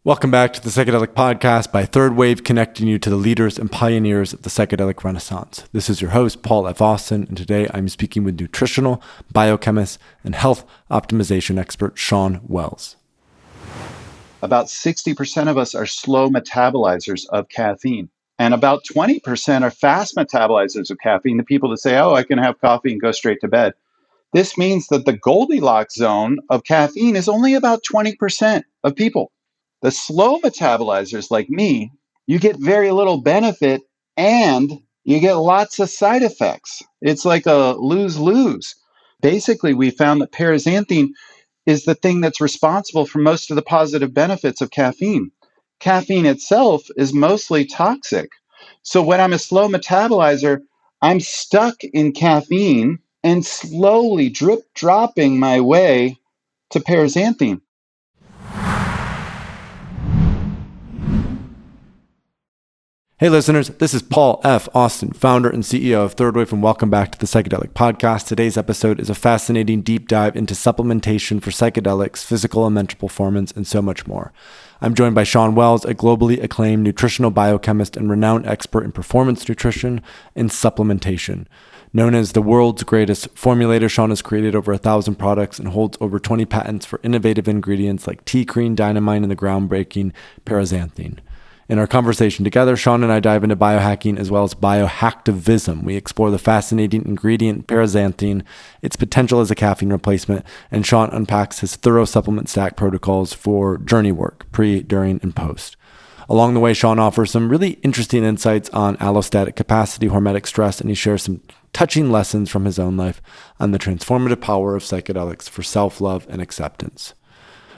Welcome back to the Psychedelic Podcast by Third Wave, connecting you to the leaders and pioneers of the psychedelic renaissance. This is your host, Paul F. Austin, and today I'm speaking with nutritional, biochemist, and health optimization expert, Shawn Wells. About 60% of us are slow metabolizers of caffeine, and about 20% are fast metabolizers of caffeine, the people that say, oh, I can have coffee and go straight to bed. This means that the Goldilocks zone of caffeine is only about 20% of people. The slow metabolizers like me, you get very little benefit and you get lots of side effects. It's like a lose-lose. Basically, we found that paraxanthine is the thing that's responsible for most of the positive benefits of caffeine. Caffeine itself is mostly toxic. So when I'm a slow metabolizer, I'm stuck in caffeine and slowly dropping my way to paraxanthine. Hey listeners, this is Paul F. Austin, founder and CEO of Third Wave, and welcome back to the Psychedelic Podcast. Today's episode is a fascinating deep dive into supplementation for psychedelics, physical and mental performance, and so much more. I'm joined by Shawn Wells, a globally acclaimed nutritional biochemist and renowned expert in performance nutrition and supplementation. Known as the world's greatest formulator, Shawn has created over 1,000 products and holds over 20 patents for innovative ingredients like TeaCrine, Dynamine, and the groundbreaking Paraxanthine. In our conversation together, Shawn and I dive into biohacking as well as biohacktivism. We explore the fascinating ingredient paraxanthine, its potential as a caffeine replacement, and Shawn unpacks his thorough supplement stack protocols for journey work, pre, during, and post. Along the way, Shawn offers some really interesting insights on allostatic capacity, hormetic stress, and he shares some touching lessons from his own life on the transformative power of psychedelics for self-love and acceptance.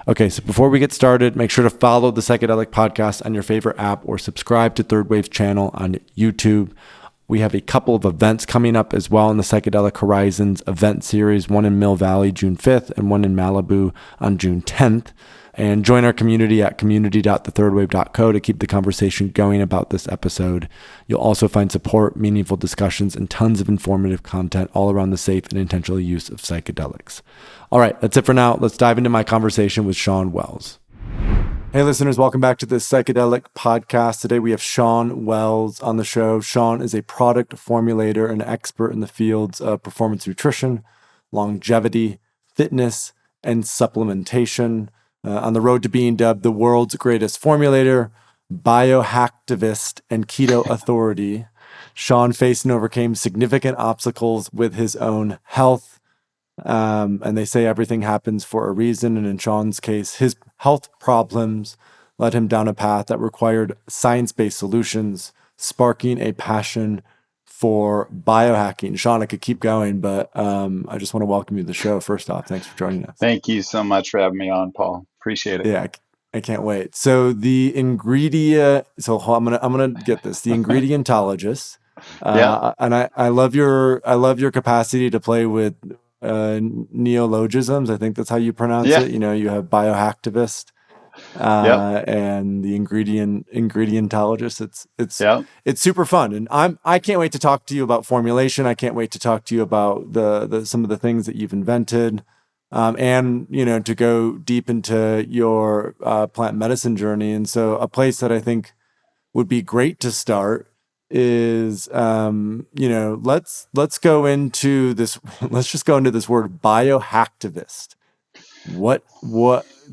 Okay, so before we get started, make sure to follow the Psychedelic Podcast on your favorite app or subscribe to Third Wave's channel on YouTube. We have a couple of events coming up as well in the Psychedelic Horizons event series, one in Mill Valley June 5th and one in Malibu on June 10th. And join our community at community.thethirdwave.co to keep the conversation going about this episode. You'll also find support, meaningful discussions, and tons of informative content all around the safe and intentional use of psychedelics. All right, that's it for now. Let's dive into my conversation with Shawn Wells. Hey listeners, welcome back to the Psychedelic Podcast. Today we have Shawn Wells on the show. Shawn is a product formulator and expert in the fields of performance nutrition, longevity, fitness, and supplementation. On the road to being dubbed the world's greatest formulator, biohacktivist, and keto authority, Shawn faced and overcame significant obstacles with his own health. And they say everything happens for a reason. And in Shawn's case, his health problems led him down a path that required science-based solutions, sparking a passion for biohacking. Shawn, I could keep going, but I just want to welcome you to the show. First off, thanks for joining us. Thank you so much for having me on, Paul. Appreciate it. Yeah, I can't wait. So the ingredient. So I'm gonna get this. The ingredientologist. Yeah. And I love your capacity to play with neologisms. I think that's how you pronounce it. You know, you have biohacktivist. And the ingredientologist. It's super fun, and I can't wait to talk to you about formulation. I can't wait to talk to you about the some of the things that you've invented, and to go deep into your plant medicine journey. And so a place that I think would be great to start is let's go into this. Let's just go into this word biohacktivist. What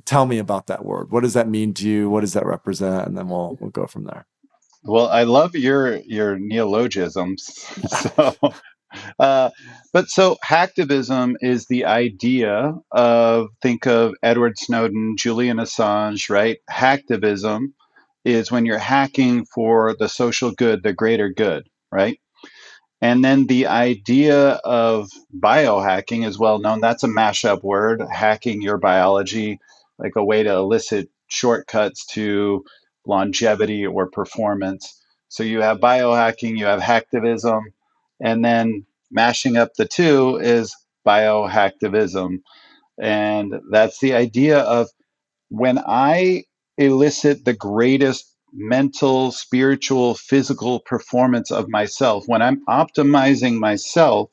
tell me about that word. What does that mean to you? What does that represent? And then we'll go from there. Well, I love your neologisms. So hacktivism is the idea of, think of Edward Snowden, Julian Assange, right? Hacktivism is when you're hacking for the social good, the greater good, right? And then the idea of biohacking is well known. That's a mashup word, hacking your biology, like a way to elicit shortcuts to longevity or performance. So you have biohacking, you have hacktivism, and then mashing up the two is biohacktivism. And that's the idea of when I elicit the greatest mental, spiritual, physical performance of myself, when I'm optimizing myself,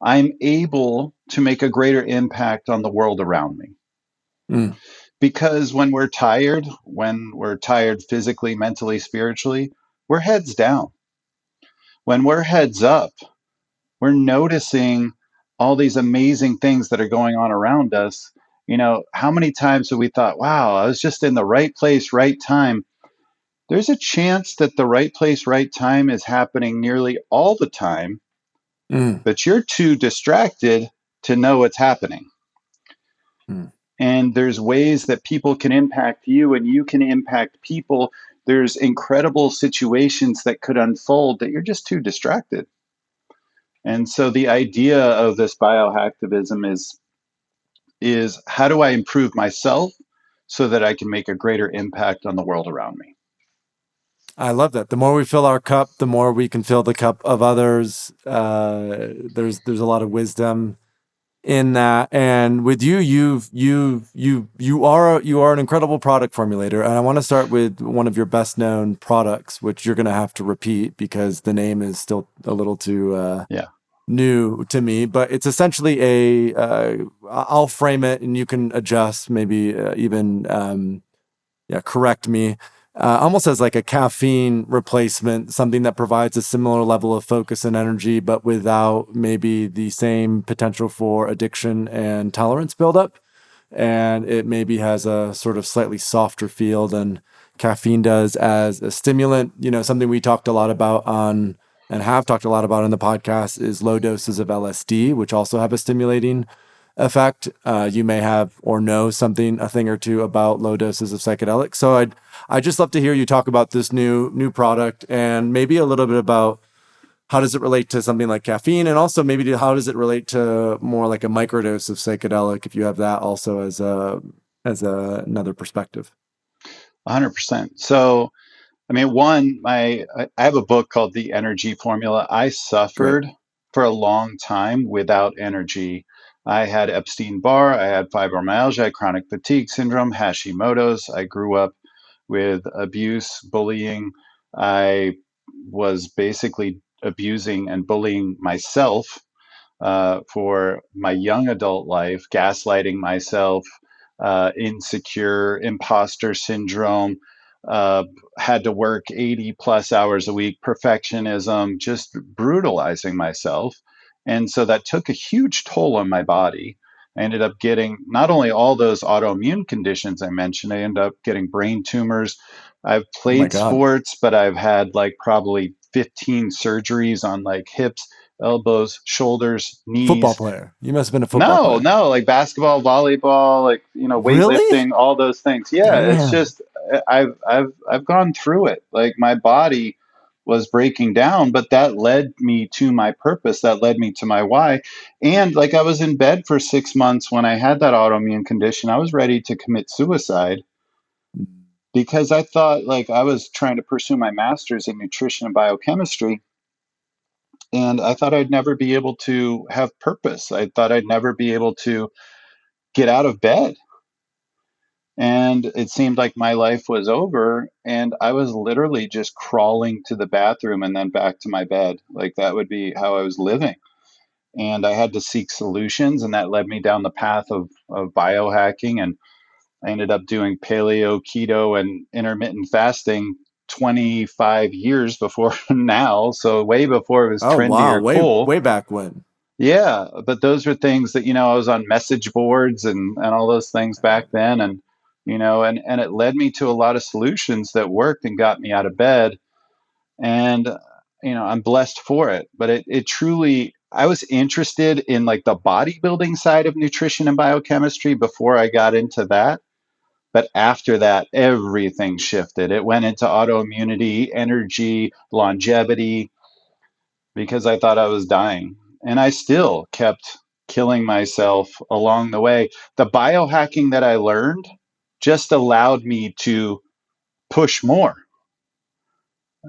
I'm able to make a greater impact on the world around me. Because when we're tired physically, mentally, spiritually, we're heads down. When we're heads up, we're noticing all these amazing things that are going on around us. How many times have we thought, wow, I was just in the right place, right time? There's a chance that the right place, right time is happening nearly all the time, Mm, but you're too distracted to know what's happening. mm. And there's ways that people can impact you and you can impact people. There's incredible situations that could unfold that you're just too distracted. And so the idea of this biohacktivism is how do I improve myself so that I can make a greater impact on the world around me? I love that. The more we fill our cup, the more we can fill the cup of others. There's a lot of wisdom in that. And with you, you are an incredible product formulator. And I want to start with one of your best known products, which you're going to have to repeat because the name is still a little too Yeah. new to me. But it's essentially I'll frame it, and you can adjust, maybe even correct me. Almost as like a caffeine replacement, something that provides a similar level of focus and energy, but without maybe the same potential for addiction and tolerance buildup. And it maybe has a sort of slightly softer feel than caffeine does as a stimulant. Something we talked a lot about on and have talked a lot about in the podcast is low doses of LSD, which also have a stimulating effect. You may have or know a thing or two about low doses of psychedelics. So I just love to hear you talk about this new product, and maybe a little bit about how does it relate to something like caffeine, and also maybe how does it relate to more like a microdose of psychedelic, if you have that also another perspective. 100%. So, I mean, I have a book called The Energy Formula. I Great. suffered for a long time without energy. I had Epstein-Barr, I had fibromyalgia, I had chronic fatigue syndrome, Hashimoto's. I grew up with abuse, bullying. I was basically abusing and bullying myself for my young adult life, gaslighting myself, insecure, imposter syndrome, uh, had to work 80 plus hours a week, perfectionism, just brutalizing myself. And so that took a huge toll on my body. I ended up getting not only all those autoimmune conditions I mentioned, I ended up getting brain tumors. I've Oh my played God. sports, but I've had like probably 15 surgeries on like hips, elbows, shoulders, Football knees. player. You must have been a football No, player. no, like basketball, volleyball, like Really? weightlifting, all those things. Yeah, it's Damn. just I've gone through it. Like my body was breaking down, but that led me to my purpose. That led me to my why. And like I was in bed for 6 months when I had that autoimmune condition. I was ready to commit suicide because I thought like I was trying to pursue my master's in nutrition and biochemistry. And I thought I'd never be able to have purpose. I thought I'd never be able to get out of bed. And it seemed like my life was over. And I was literally just crawling to the bathroom and then back to my bed. Like that would be how I was living. And I had to seek solutions. And that led me down the path of biohacking. And I ended up doing paleo, keto, and intermittent fasting 25 years before now. So way before it was Oh trendy wow. or Way cool. way back when. Yeah, but those were things that, I was on message boards and all those things back then. And, and it led me to a lot of solutions that worked and got me out of bed. And, I'm blessed for it. But it truly, I was interested in like the bodybuilding side of nutrition and biochemistry before I got into that. But after that, everything shifted. It went into autoimmunity, energy, longevity, because I thought I was dying. And I still kept killing myself along the way. The biohacking that I learned just allowed me to push more.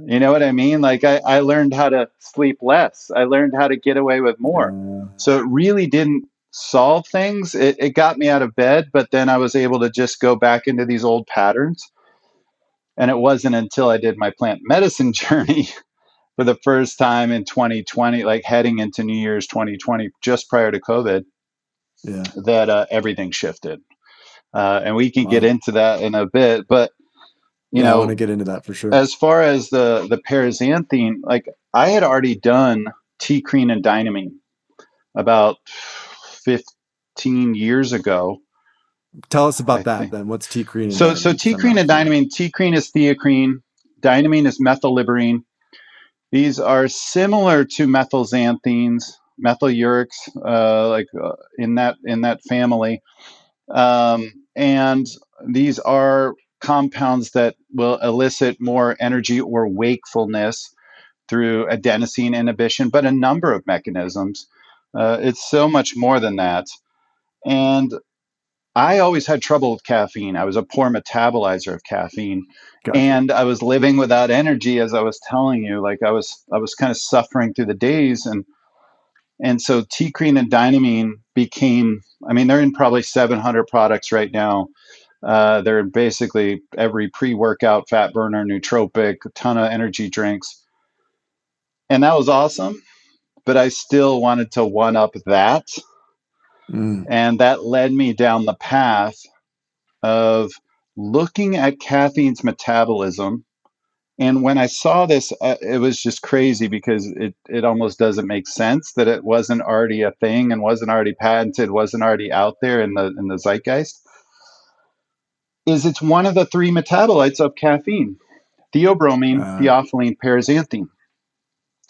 You know what I mean? Like I learned how to sleep less, I learned how to get away with more. Uh, So it really didn't solve things. It got me out of bed, but then I was able to just go back into these old patterns. And it wasn't until I did my plant medicine journey for the first time in 2020, like heading into New Year's 2020, just prior to COVID, yeah. that everything shifted. And we can get Wow. into that in a bit. But, you Yeah, I want know, to get into that for sure. as far as the paraxanthine, like I had already done TeaCrine and Dynamine about 15 years ago, Tell us I about that think. then. What's TeaCrine and So Dynamine? Because I'm TeaCrine not and familiar. Dynamine, TeaCrine is TeaCrine, Dynamine is methylliberine. These are similar to methylxanthines, methyl-urics, in that family, and these are compounds that will elicit more energy or wakefulness through adenosine inhibition, but a number of mechanisms. It's so much more than that. And I always had trouble with caffeine. I was a poor metabolizer of caffeine. Gotcha. And I was living without energy, as I was telling you. Like I was kind of suffering through the days, and so TeaCrine and Dynamine became. I mean, they're in probably 700 products right now. They're in basically every pre-workout, fat burner, nootropic, a ton of energy drinks, and that was awesome. But I still wanted to one up that, Mm. and that led me down the path of looking at caffeine's metabolism. And when I saw this, it was just crazy because it almost doesn't make sense that it wasn't already a thing and wasn't already patented, wasn't already out there in the zeitgeist. Is it's one of the three metabolites of caffeine: theobromine, Uh, theophylline, paraxanthine.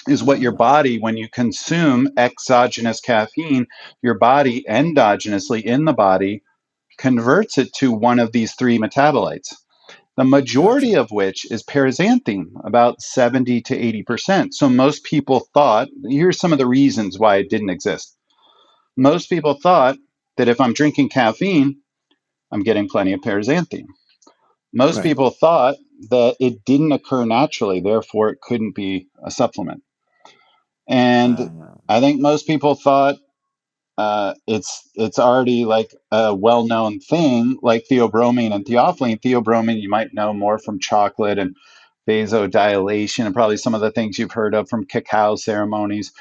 Is what your uh, body, when you consume exogenous caffeine, your body endogenously in the body converts it to one of these three metabolites, the majority gotcha. of which is paraxanthine, about 70 to 80%. So most people thought, here's some of the reasons why it didn't exist. Most people thought that if I'm drinking caffeine, I'm getting plenty of paraxanthine. Most Right. people thought that it didn't occur naturally, therefore it couldn't be a supplement. And Uh, I think most people thought it's already like a well-known thing, like theobromine and theophylline. Theobromine you might know more from chocolate and vasodilation and probably some of the things you've heard of from cacao ceremonies.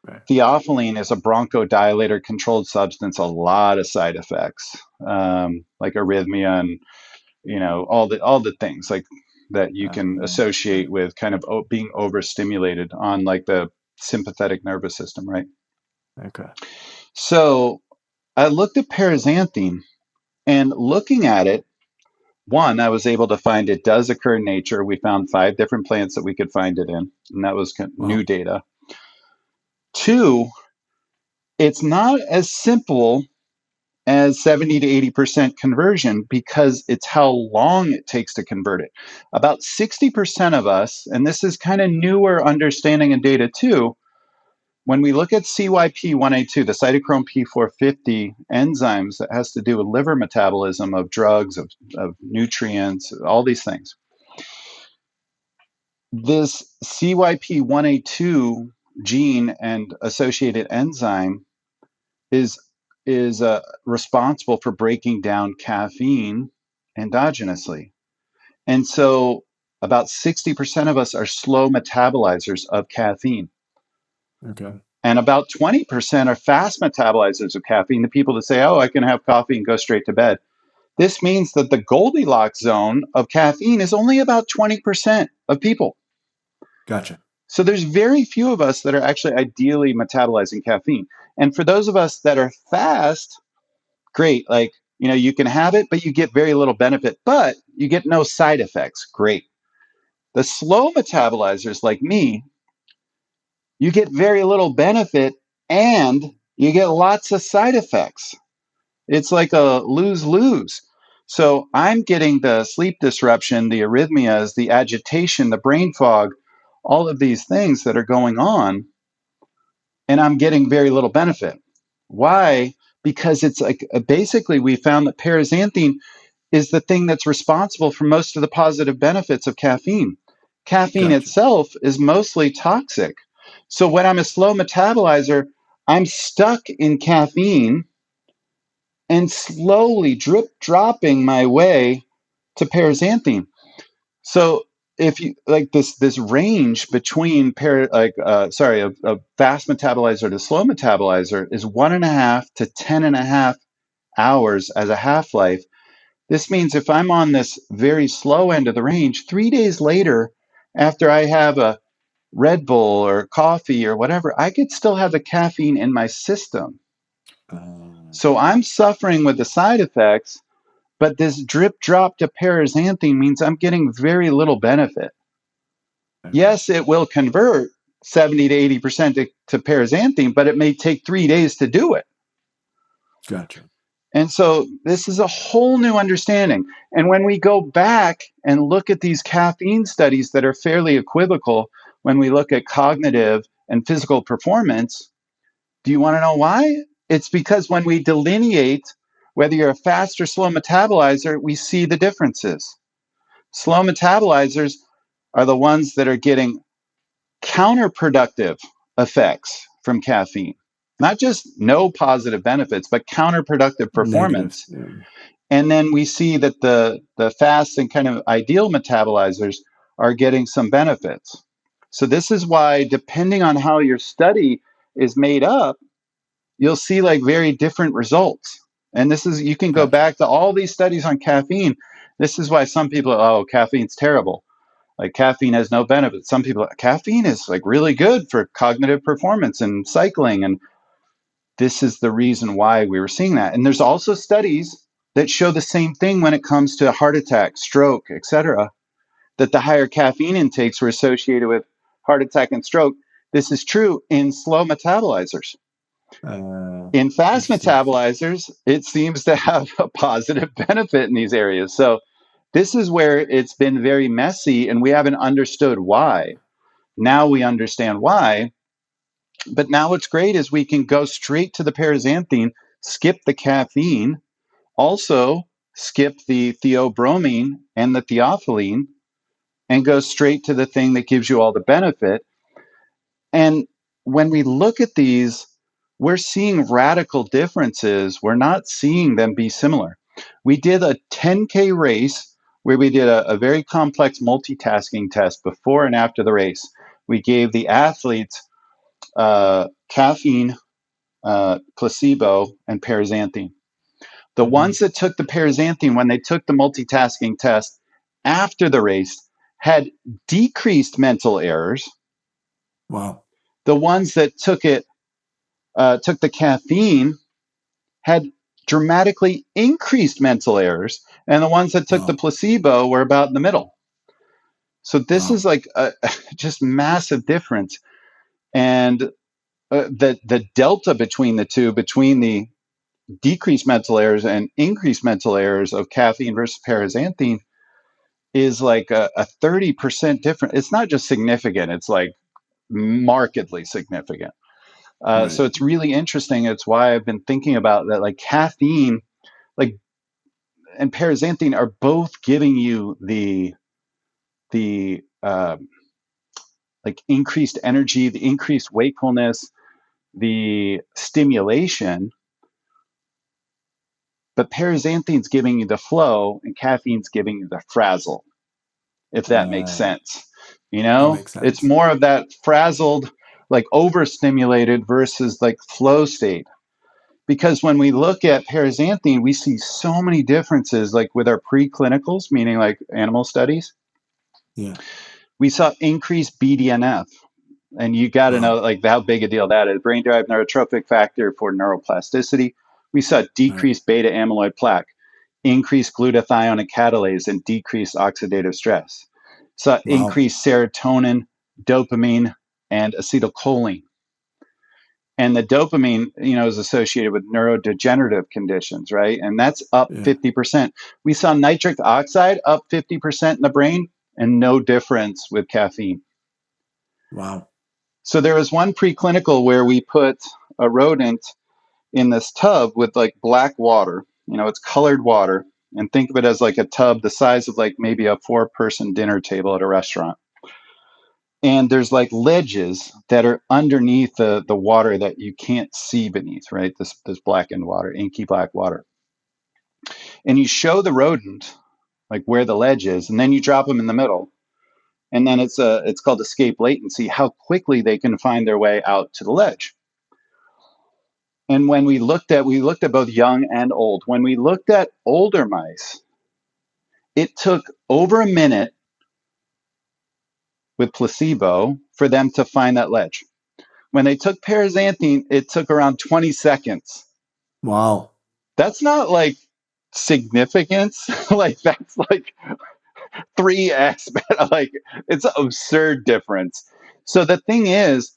right. Theophylline is a bronchodilator controlled substance, a lot of side effects, like arrhythmia and all the things like that you can Right. associate with kind of being overstimulated on like the sympathetic nervous system, right? Okay. So I looked at paraxanthine, and looking at it, one, I was able to find it does occur in nature. We found 5 different plants that we could find it in, and that was new Wow. data. Two, it's not as simple as 70 to 80% conversion because it's how long it takes to convert it. About 60% of us, and this is kind of newer understanding and data too, when we look at CYP1A2, the cytochrome P450 enzymes that has to do with liver metabolism of drugs, of nutrients, all these things, this CYP1A2 gene and associated enzyme is is responsible for breaking down caffeine endogenously. And so about 60% of us are slow metabolizers of caffeine. Okay. And about 20% are fast metabolizers of caffeine, the people that say, oh, I can have coffee and go straight to bed. This means that the Goldilocks zone of caffeine is only about 20% of people. Gotcha. So there's very few of us that are actually ideally metabolizing caffeine. And for those of us that are fast, great. Like, you can have it, but you get very little benefit, but you get no side effects. Great. The slow metabolizers like me, you get very little benefit and you get lots of side effects. It's like a lose lose. So I'm getting the sleep disruption, the arrhythmias, the agitation, the brain fog, all of these things that are going on, and I'm getting very little benefit. Why? Because it's like basically we found that paraxanthine is the thing that's responsible for most of the positive benefits of caffeine. Caffeine Gotcha. itself is mostly toxic. So when I'm a slow metabolizer, I'm stuck in caffeine and slowly drip dropping my way to paraxanthine. So if you like this range between a fast metabolizer to slow metabolizer is 1.5 to 10.5 hours as a half life. This means if I'm on this very slow end of the range, 3 days later, after I have a Red Bull or coffee or whatever, I could still have the caffeine in my system. Uh, So I'm suffering with the side effects, but this drip drop to paraxanthine means I'm getting very little benefit. okay. Yes, it will convert 70 to 80% to paraxanthine, but it may take 3 days to do it. Gotcha. And so this is a whole new understanding. And when we go back and look at these caffeine studies that are fairly equivocal, when we look at cognitive and physical performance, do you want to know why? It's because when we delineate whether you're a fast or slow metabolizer, we see the differences. Slow metabolizers are the ones that are getting counterproductive effects from caffeine. Not just no positive benefits, but counterproductive Negative. performance. Yeah. And then we see that the fast and kind of ideal metabolizers are getting some benefits. So this is why, depending on how your study is made up, you'll see like very different results. And this is, you can go Gotcha. back to all these studies on caffeine. This is why some people, oh, caffeine's terrible. Like caffeine has no benefits. Some people, caffeine is like really good for cognitive performance and cycling. And this is the reason why we were seeing that. And there's also studies that show the same thing when it comes to heart attack, stroke, etc., that the higher caffeine intakes were associated with heart attack and stroke. This is true in slow metabolizers. Uh, In fast Interesting. metabolizers, it seems to have a positive benefit in these areas. So this is where it's been very messy and we haven't understood why. Now we understand why. But now what's great is we can go straight to the paraxanthine, skip the caffeine, also skip the theobromine and the theophylline, and go straight to the thing that gives you all the benefit. And when we look at these, we're seeing radical differences. We're not seeing them be similar. We did a 10K race where we did a very complex multitasking test before and after the race. We gave the athletes caffeine, placebo, and paraxanthine. The Mm-hmm. ones that took the paraxanthine when they took the multitasking test after the race had decreased mental errors. Wow. The ones that took the caffeine had dramatically increased mental errors, and the ones that took the Wow. placebo were about in the middle. So this is Wow. like a just massive difference, and the delta between the two, between the decreased mental errors and increased mental errors of caffeine versus paraxanthine, is like a 30% difference. It's not just significant; it's like markedly significant. Right. So it's really interesting. It's why I've been thinking about that. Like caffeine, like and paraxanthine are both giving you the like increased energy, the increased wakefulness, the stimulation. But paraxanthine's giving you the flow, and caffeine's giving you the frazzle. If that makes Uh, sense, that it's makes sense. more of that frazzled, like overstimulated versus like flow state. Because when we look at paraxanthine, we see so many differences, like with our preclinicals, meaning like animal studies. Yeah. We saw increased BDNF, and you got to know Wow. like how big a deal that is. Brain derived neurotrophic factor for neuroplasticity. We saw Right. decreased beta amyloid plaque, increased glutathione and catalase, and decreased oxidative stress. Saw Wow. increased serotonin, dopamine, and acetylcholine. And the dopamine, is associated with neurodegenerative conditions, right? And that's up Yeah. 50%. We saw nitric oxide up 50% in the brain and no difference with caffeine. Wow. So there was one preclinical where we put a rodent in this tub with like black water. It's colored water. And think of it as like a tub the size of like maybe a 4-person dinner table at a restaurant. And there's like ledges that are underneath the water that you can't see beneath, right? This blackened water, inky black water. And you show the rodent like where the ledge is, and then you drop them in the middle. And then it's called escape latency, how quickly they can find their way out to the ledge. And when we looked at both young and old. When we looked at older mice, It took over a minute with placebo for them to find that ledge. When they took paraxanthine, it took around 20 seconds. Wow. That's not like significance. Like that's like 3x. Like it's an absurd difference. So the thing is,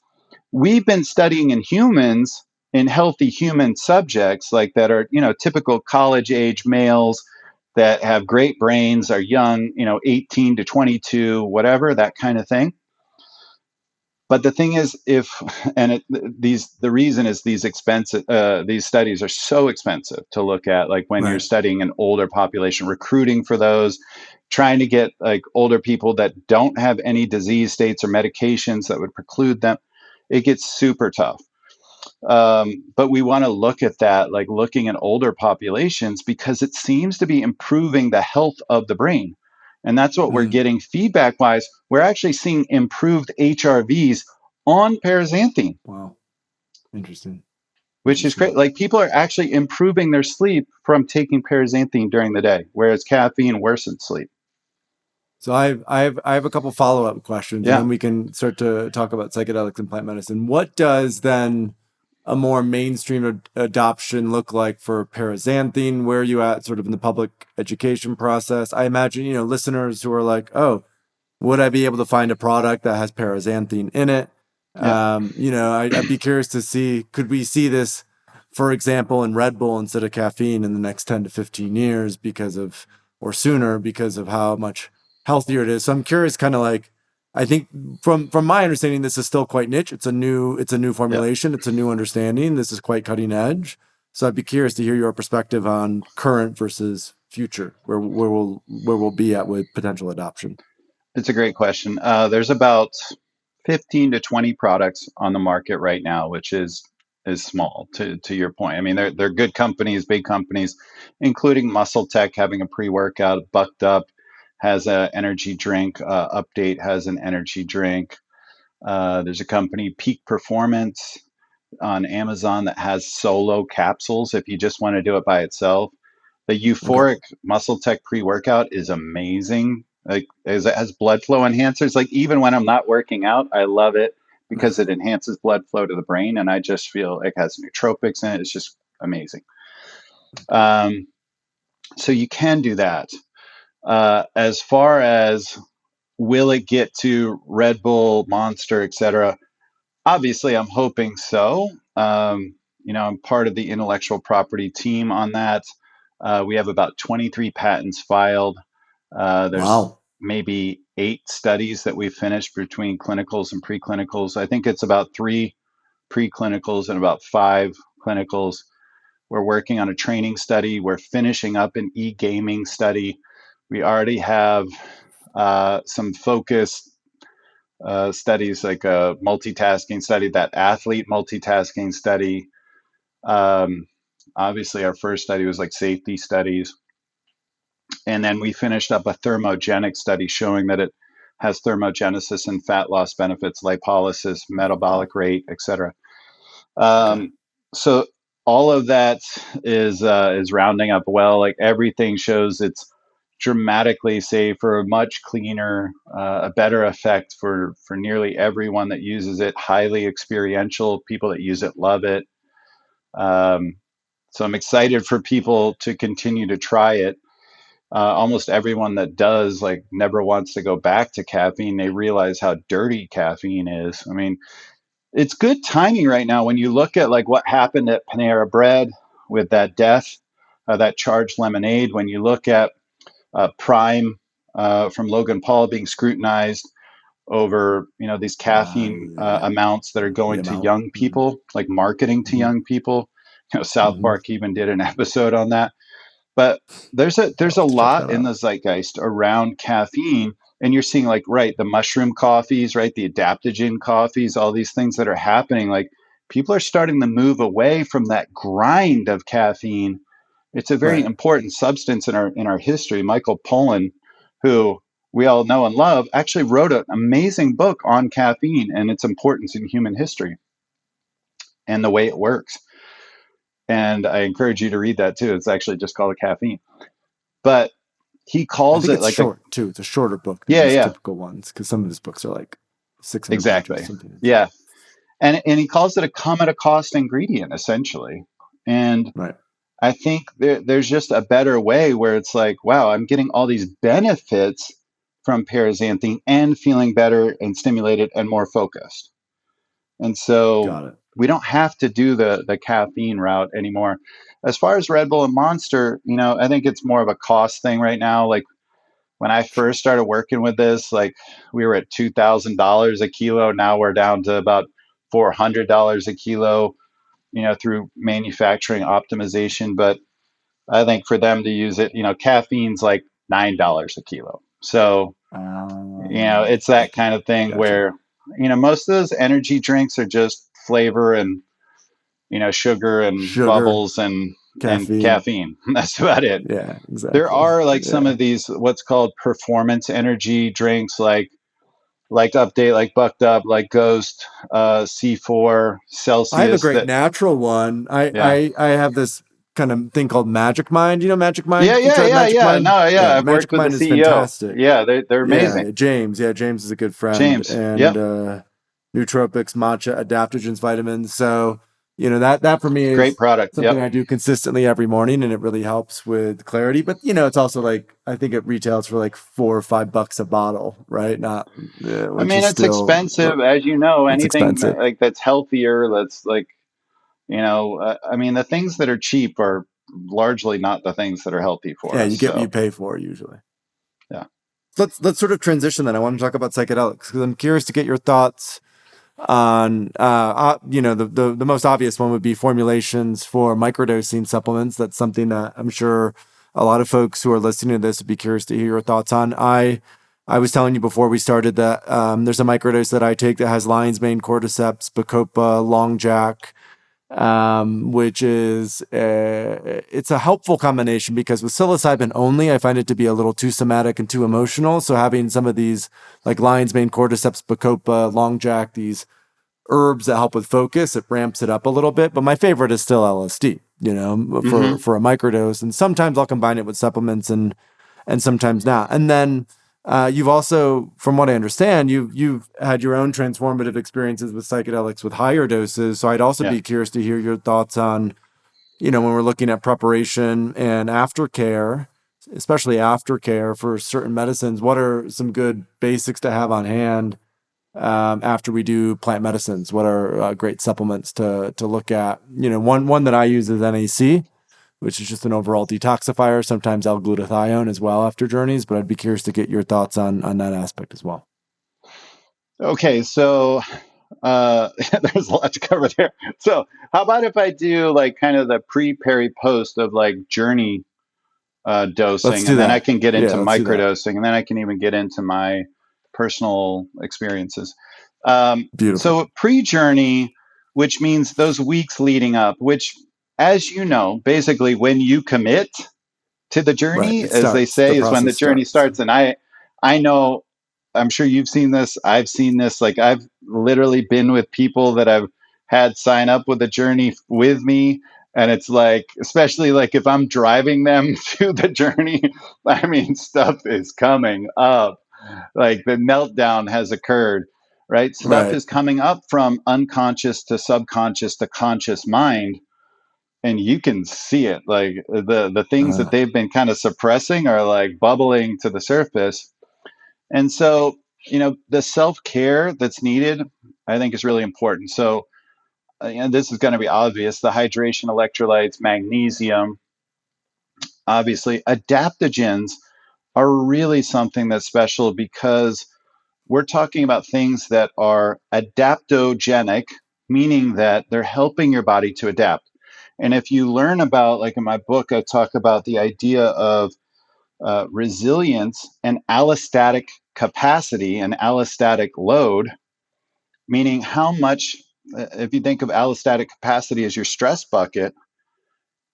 we've been studying in humans, in healthy human subjects, like that are, typical college age males that have great brains, are young, 18 to 22, whatever, that kind of thing. But the thing is, the reason is these studies are so expensive to look at. Like when you're Right. studying an older population, recruiting for those, trying to get like older people that don't have any disease states or medications that would preclude them, it gets super tough. But we want to look at that, like looking at older populations, because it seems to be improving the health of the brain. And that's what we're Mm. getting feedback wise. We're actually seeing improved HRVs on paraxanthine, Wow. Interesting. which is great. Interesting. Like people are actually improving their sleep from taking paraxanthine during the day, whereas caffeine worsens sleep. So I have a couple follow-up questions, and Yeah. then we can start to talk about psychedelics and plant medicine. What does then a more mainstream adoption look like for paraxanthine? Where are you at sort of in the public education process? I imagine, listeners who are like, oh, would I be able to find a product that has paraxanthine in it? Yeah. I'd be curious to see, could we see this, for example, in Red Bull instead of caffeine in the next 10 to 15 years or sooner because of how much healthier it is. So I'm curious, kind of like, I think from my understanding, this is still quite niche. It's a new Yeah. formulation. It's a new understanding. This is quite cutting edge. So I'd be curious to hear your perspective on current versus future, where we'll be at with potential adoption. It's a great question. There's about 15 to 20 products on the market right now, which is small to your point. I mean, they're good companies, big companies, including Muscle Tech having a pre-workout. Bucked Up has an energy drink. Update has an energy drink. There's a company, Peak Performance, on Amazon that has solo capsules if you just want to do it by itself. The Okay. Euphoric Muscle Tech pre-workout is amazing. Like it has blood flow enhancers. Like even when I'm not working out, I love it because it enhances blood flow to the brain, and I just feel it has nootropics in it. It's just amazing. Um, so you can do that. As far as will it get to Red Bull, Monster, etc.? Obviously, I'm hoping so. I'm part of the intellectual property team on that. We have about 23 patents filed. There's Wow. maybe 8 studies that we've finished between clinicals and preclinicals. I think it's about 3 preclinicals and about 5 clinicals. We're working on a training study. We're finishing up an e-gaming study. We already have some focused studies, like a multitasking study, that athlete multitasking study. Um, Obviously, our first study was like safety studies. And then we finished up a thermogenic study showing that it has thermogenesis and fat loss benefits, lipolysis, Wow. metabolic rate, etc. Okay. So all of that is rounding up well. Like everything shows it's dramatically safer, much cleaner, a better effect for nearly everyone that uses it. Highly experiential. People that use it love it. Um, so I'm excited for people to continue to try it. Almost everyone that does like never wants to go back to caffeine. They realize how dirty caffeine is. I mean, it's good timing right now when you look at like what happened at Panera Bread with that death, that charged lemonade. When you look at Prime from Logan Paul being scrutinized over these caffeine Yeah. amounts that are The going to amount. young people, like marketing to Mm-hmm. young people. South Mm-hmm. Park even did an episode on that. But there's I'll a have to check lot that in out. the zeitgeist around caffeine, and you're seeing like right the mushroom coffees, right, the adaptogen coffees, all these things that are happening. Like people are starting to move away from that grind of caffeine. It's a very Right. important substance in our history. Michael Pollan, who we all know and love, actually wrote an amazing book on caffeine and its importance in human history and the way it works. And I encourage you to read that too. It's actually just called Caffeine. But he I calls think it it's like a, short too. It's a shorter book than yeah, his yeah, typical ones because some of his books are like 600 pages, exactly. something insane. Yeah. And he calls it a come at a cost ingredient, essentially. And Right. I think there's just a better way where it's like, wow, I'm getting all these benefits from paraxanthine and feeling better and stimulated and more focused. And so Got it. we don't have to do the caffeine route anymore. As far as Red Bull and Monster, I think it's more of a cost thing right now. Like when I Sure. first started working with this, like we were at $2,000 a kilo. Now we're down to about $400 a kilo, through manufacturing optimization. But I think for them to use it, caffeine's like $9 a kilo. So, it's that Okay. kind of thing Gotcha. where, most of those energy drinks are just flavor and, sugar and Sugar, bubbles and caffeine. caffeine. That's about it. Yeah, There exactly. are like some Yeah. of these what's called performance energy drinks, like Update, like Bucked Up, like Ghost, C4, I have a Celsius. great That natural one. yeah, I have this kind of thing called Magic Mind. You know Magic yeah, Mind? Have you yeah, tried yeah, Magic yeah. Mind? No, yeah. Yeah, I've worked Magic with the Mind is CEO. fantastic. Yeah, they're amazing. Yeah, James. Yeah, James is a good friend. James. And Yep, nootropics, matcha, adaptogens, vitamins. So, that for me great is product. something Yep. I do consistently every morning and it really helps with clarity. But, it's also like I think it retails for like $4 or $5 a bottle, right? Not I which mean, is it's still expensive, as you know. it's Anything expensive. like that's healthier, that's like, I mean, the things that are cheap are largely not the things that are healthy for Yeah, us. you get what you So, pay for usually. yeah. Let's sort of transition then. I want to talk about psychedelics because I'm curious to get your thoughts on the most obvious one would be formulations for microdosing supplements. That's something that I'm sure a lot of folks who are listening to this would be curious to hear your thoughts on. I was telling you before we started that there's a microdose that I take that has lion's mane, cordyceps, bacopa, long jack, which is it's a helpful combination because with psilocybin only, I find it to be a little too somatic and too emotional. So having some of these like lion's mane, cordyceps, bacopa, long jack, these herbs that help with focus, it ramps it up a little bit. But my favorite is still LSD, Hmm. for a microdose. And sometimes I'll combine it with supplements and sometimes not. And then you've also, from what I understand, you've had your own transformative experiences with psychedelics with higher doses. So I'd also Yeah. be curious to hear your thoughts on, when we're looking at preparation and aftercare, especially aftercare for certain medicines. What are some good basics to have on hand after we do plant medicines? What are great supplements to look at? One that I use is NAC, which is just an overall detoxifier, sometimes L-glutathione as well after journeys, but I'd be curious to get your thoughts on that aspect as well. Okay. So, there's a lot to cover there. So, how about if I do like kind of the pre, peri, post of like journey Let's dosing, do and then I that. can get Yeah, into let's do that. microdosing, and then I can even get into my personal experiences. Beautiful. So pre-journey, which means those weeks leading up, which, as you know, basically when you commit to the Right. journey, It as they starts. The say, is when the process journey starts. starts. And I know, I'm sure you've seen this. I've seen this. Like I've literally been with people that I've had sign up with the journey with me. And it's like, especially like if I'm driving them to the journey, I mean, stuff is coming up. Like the meltdown has occurred, right? Stuff Right. is coming up from unconscious to subconscious to conscious mind, and you can see it. Like the things that Uh, they've been kind of suppressing are like bubbling to the surface. And so, the self-care that's needed, I think, is really important. So, and this is going to be obvious: the hydration, electrolytes, magnesium, obviously adaptogens are really something that's special because we're talking about things that are adaptogenic, meaning that they're helping your body to adapt. And if you learn about, like in my book, I talk about the idea of resilience and allostatic capacity and allostatic load, meaning how much, if you think of allostatic capacity as your stress bucket,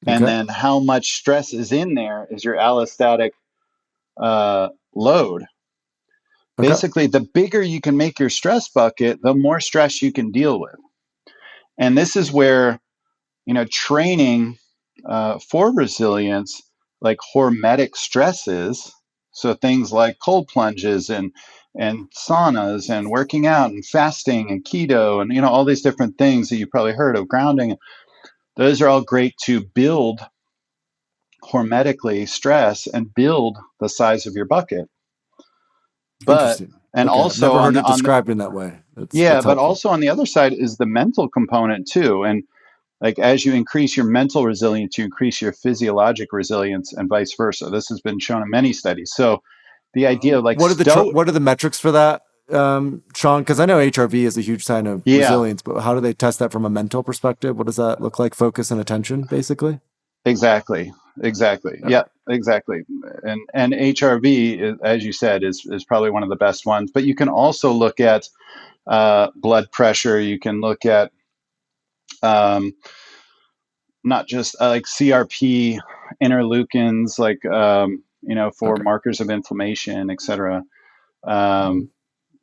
and okay. then how much stress is in there is your allostatic load. Okay. Basically, the bigger you can make your stress bucket, the more stress you can deal with. And this is where, training for resilience, like hormetic stresses. So things like cold plunges and saunas and working out and fasting and keto and all these different things that you've probably heard of, grounding. Those are all great to build hormetically stress and build the size of your bucket. But Interesting. and Okay, I've also never heard it on the described in that way. yeah, That's but helpful. also on the other side is the mental component too. And like as you increase your mental resilience, you increase your physiologic resilience and vice versa. This has been shown in many studies. So the idea of like What are the metrics for that, Shawn? Because I know HRV is a huge sign of yeah, resilience, but how do they test that from a mental perspective? What does that look like? Focus and attention, basically. exactly. Okay. Yeah, exactly. And HRV, as you said, is probably one of the best ones. But you can also look at blood pressure. You can look at um, not just like CRP, interleukins, like for Okay. markers of inflammation, etc. Um,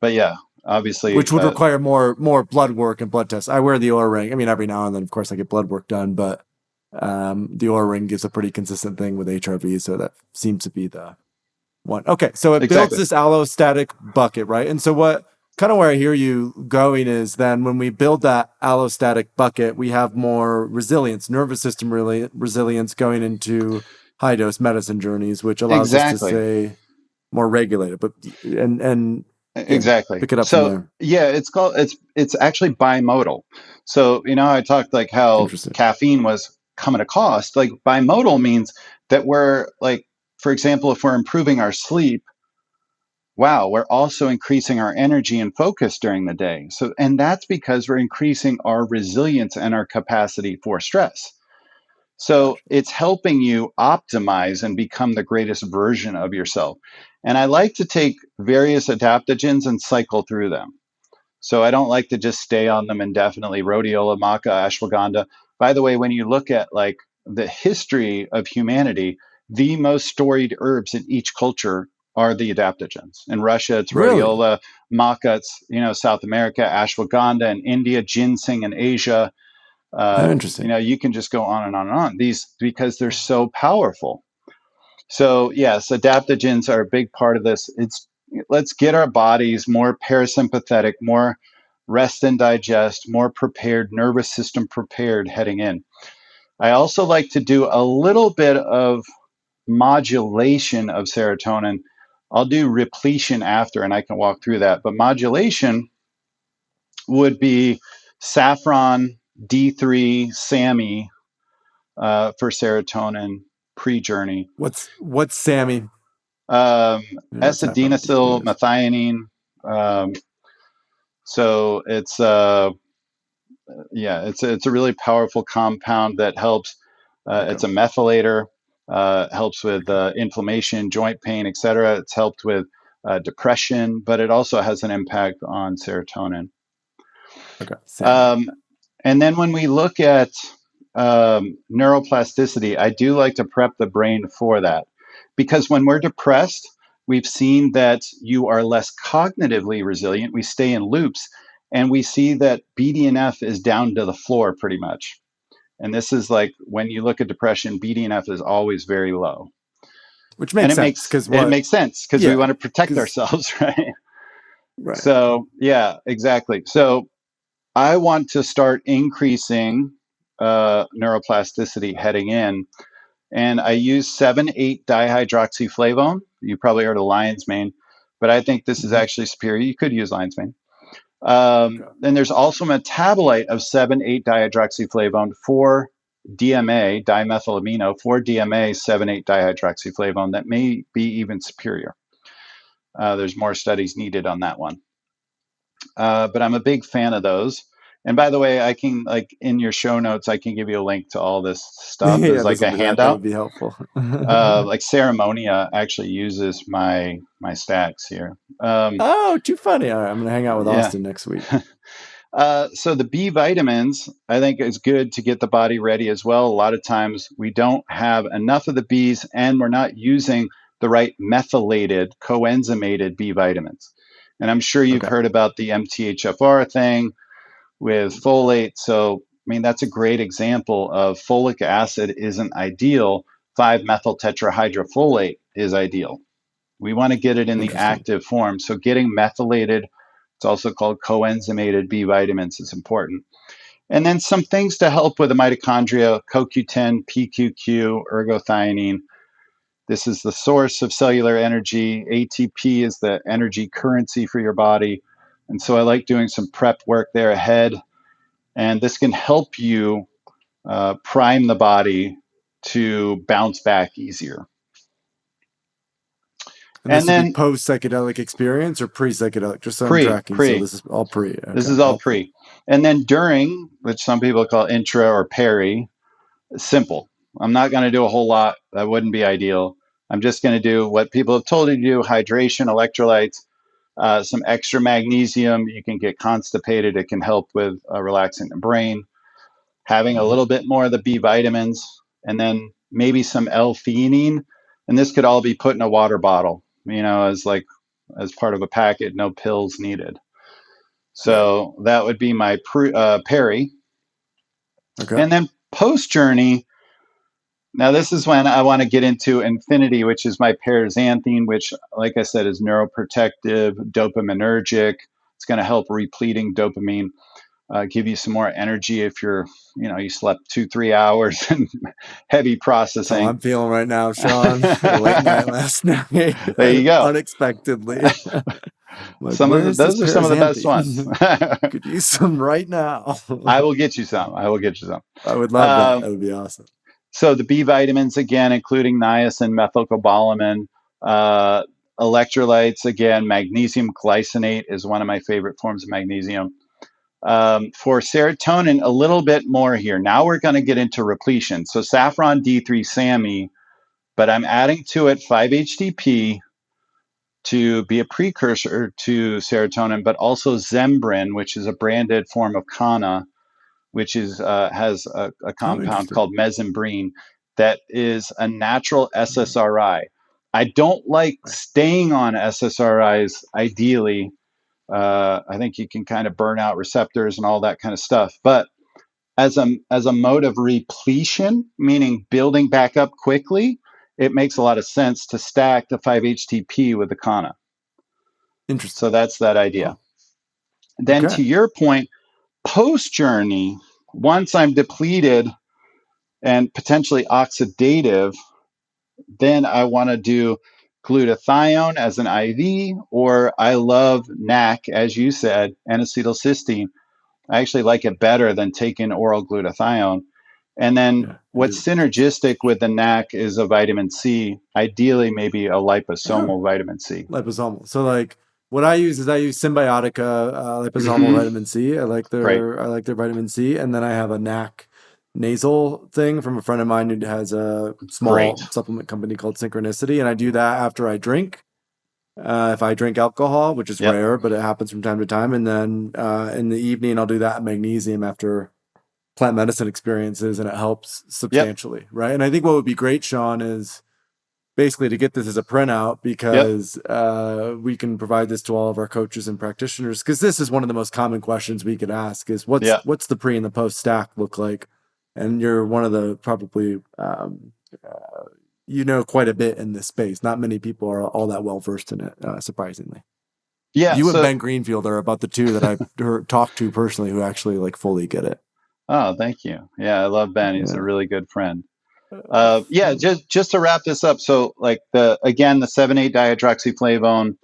but yeah, obviously, Which would require more blood work and blood tests. I wear the Oura ring. I mean, every now and then, of course, I get blood work done, but the Oura ring gives a pretty consistent thing with HRV, so that seems to be the one. Okay, so it builds exactly, this allostatic bucket, right? And so what kind of where I hear you going is then when we build that allostatic bucket, we have more resilience, nervous system resilience going into high dose medicine journeys, which allows us to exactly. stay more regulated. But and yeah, Exactly. pick it up from So there. yeah, it's actually bimodal. So I talked like how Interesting. caffeine was come at a cost. Like bimodal means that we're like, for example, if we're improving our sleep, wow, we're also increasing our energy and focus during the day. So and that's because we're increasing our resilience and our capacity for stress. So Gotcha. it's helping you optimize and become the greatest version of yourself. And I like to take various adaptogens and cycle through them. So I don't like to just stay on them indefinitely. Rhodiola, maca, ashwagandha. By the way, when you look at like the history of humanity, the most storied herbs in each culture are the adaptogens. In Russia, it's Really? rhodiola, maca, it's South America, ashwagandha in India, ginseng in Asia, Oh, interesting. you can just go on and on and on. These because they're so powerful. So yes, adaptogens are a big part of this. It's let's get our bodies more parasympathetic, more rest and digest, more prepared, nervous system prepared heading in. I also like to do a little bit of modulation of serotonin. I'll do repletion after, and I can walk through that. But modulation would be saffron, D3, SAMe, for serotonin pre-journey. What's Sammy? You know what saffron D3 is. S-adenosyl-methionine. Um, so it's a really powerful compound that helps. Okay. It's a methylator. Helps with inflammation, joint pain, etc. It's helped with depression, but it also has an impact on serotonin. Okay. Sammy. Um, And then when we look at neuroplasticity, I do like to prep the brain for that. Because when we're depressed, we've seen that you are less cognitively resilient. We stay in loops. And we see that BDNF is down to the floor pretty much. And this is like when you look at depression, BDNF is always very low. Which And makes it sense makes because it what? makes sense because we Yeah, want to protect because ourselves, right? right. So yeah, exactly. So I want to start increasing neuroplasticity heading in. And I use 7,8 dihydroxyflavone. You probably heard of lion's mane, but I think this is Mhm. actually superior. You could use lion's mane. Okay. Then there's also a metabolite of 7,8 dihydroxyflavone for DMA, dimethylamino, for DMA 7,8 dihydroxyflavone that may be even superior. There's more studies needed on that one. But I'm a big fan of those. And by the way, I can like in your show notes, I can give you a link to all this stuff Yeah, as like a that handout. would be helpful. Like Ceremonia actually uses my stacks here. Oh, too funny. All right, I'm gonna hang out with Yeah. Austin next week. So the B vitamins, I think, is good to get the body ready as well. A lot of times we don't have enough of the Bs, and we're not using the right methylated, coenzymated B vitamins. And I'm sure you've Okay. heard about the MTHFR thing with folate. So, I mean, that's a great example of folic acid isn't ideal. 5-methyl tetrahydrofolate is ideal. We want to get it in the Interesting. active form. So getting methylated, it's also called coenzymated B vitamins, is important. And then some things to help with the mitochondria: CoQ10, PQQ, ergothioneine. This is the source of cellular energy. ATP is the energy currency for your body. And so I like doing some prep work there ahead. And this can help you prime the body to bounce back easier. And this And would be then post psychedelic experience or pre psychedelic, just so I'm pre, tracking. So pre. this is all pre. This Okay, is all helpful. pre. And then during, which some people call intra or peri, simple. I'm not going to do a whole lot. That wouldn't be ideal. I'm just going to do what people have told you to do: hydration, electrolytes, some extra magnesium. You can get constipated. It can help with relaxing the brain. Having a little bit more of the B vitamins, and then maybe some L-theanine. And this could all be put in a water bottle, as part of a packet, no pills needed. Yeah. So that would be my peri. Okay. And then post journey. Now, this is when I want to get into infinity, which is my paraxanthine, which, like I said, is neuroprotective, dopaminergic. It's going to help repleting dopamine, give you some more energy if you slept 2-3 hours and heavy That's how processing. I'm feeling right now, Shawn. Late night last night, There you go. unexpectedly. Like, where's this Those are some of the best ones. paraxanthine? Could use some right now. I will get you some. I will get you some. I would love that. That would be awesome. So the B vitamins, again, including niacin, methylcobalamin, electrolytes, again, magnesium glycinate is one of my favorite forms of magnesium. For serotonin, a little bit more here. Now we're going to get into repletion. So saffron D3 SAMe, but I'm adding to it 5-HTP to be a precursor to serotonin, but also Zembrin, which is a branded form of Kana, which has a Oh, compound interesting. called mesembrine that is a natural SSRI. I don't like staying on SSRIs ideally. I think you can kind of burn out receptors and all that kind of stuff. But as a mode of repletion, meaning building back up quickly, it makes a lot of sense to stack the 5-HTP with the Kana. Interesting. So that's that idea. Oh, Then okay. to your point, post journey, once I'm depleted and potentially oxidative, then I want to do glutathione as an IV, or I love NAC, as you said, N-acetylcysteine. I actually like it better than taking oral glutathione. And then Yeah, it what's is delicious. synergistic with the NAC is a vitamin C, ideally maybe a Oh, liposomal vitamin C. liposomal. So like what I use Symbiotica liposomal Mm-hmm. vitamin C. Great, I like their vitamin C, and then I have a NAC nasal thing from a friend of mine who has a great. small supplement company called Synchronicity, and I do that after I drink. If I drink alcohol, which is Yep, rare, but it happens from time to time, and then in the evening I'll do that magnesium after plant medicine experiences, and it helps yep, substantially, right? And I think what would be great, Shawn, is basically to get this as a printout yep, because we can provide this to all of our coaches and practitioners, because this is one of the most common questions we could ask is yep. what's the pre and the post stack look like? And you're one of the probably quite a bit in this space. Not many people are all that well versed in it, surprisingly. Yeah, You and so, Ben Greenfield are about the two that I've talked to personally who actually like fully get it. oh, thank you. Yeah, I love Ben. He's a Yeah. really good friend. Yeah, just to wrap this up. So, like the 7,8 dihydroxyflavone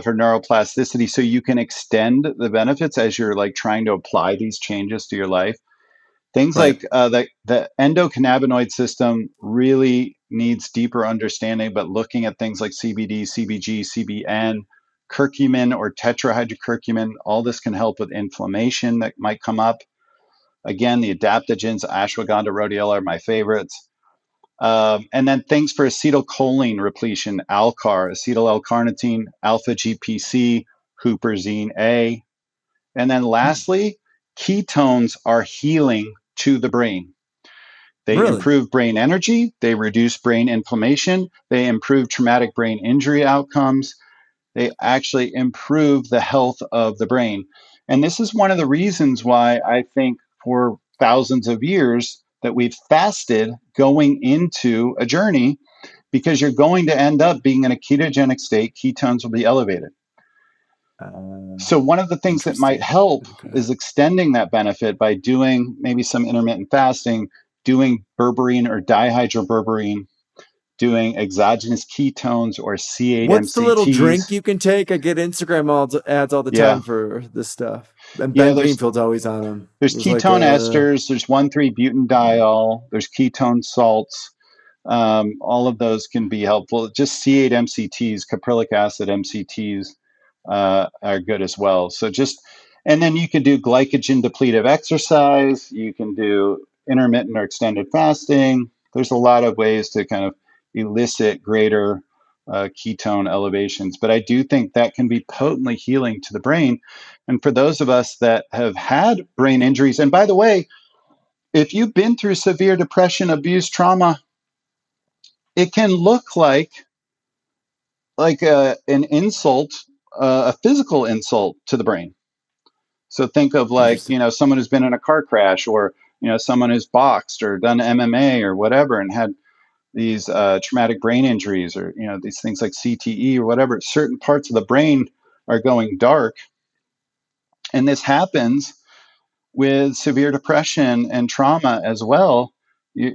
for neuroplasticity, so you can extend the benefits as you're like trying to apply these changes to your life. Things Right. like the endocannabinoid system really needs deeper understanding, but looking at things like CBD, CBG, CBN, curcumin or tetrahydrocurcumin, all this can help with inflammation that might come up. Again, the adaptogens, ashwagandha, rhodiola are my favorites. And then things for acetylcholine repletion: Alcar, acetyl L-carnitine, alpha GPC, huperzine A. And then lastly, ketones are healing to the brain. They Really? improve brain energy, they reduce brain inflammation, they improve traumatic brain injury outcomes, they actually improve the health of the brain. And this is one of the reasons why I think for thousands of years that we've fasted going into a journey, because you're going to end up being in a ketogenic state. Ketones will be elevated. So one of the things that might Interesting. help Okay. is extending that benefit by doing maybe some intermittent fasting, doing berberine or dihydroberberine, doing exogenous ketones or What's the little C8-MCTs. drink you can take? I get Instagram ads all the Yeah. time for this stuff. And Yeah, Ben there's Greenfield's always on them. there's There's like ketone a esters, there's 1,3-butanediol, there's ketone salts. All of those can be helpful. Just C8-MCTs, caprylic acid MCTs, are good as well. And then you can do glycogen depletive exercise. You can do intermittent or extended fasting. There's a lot of ways to kind of elicit greater ketone elevations. But I do think that can be potently healing to the brain. And for those of us that have had brain injuries, and by the way, if you've been through severe depression, abuse, trauma, it can look like an insult, a physical insult to the brain. So think of interesting. someone who's been in a car crash, or someone who's boxed or done MMA or whatever and had these traumatic brain injuries, or these things like CTE or whatever. Certain parts of the brain are going dark, and this happens with severe depression and trauma as well.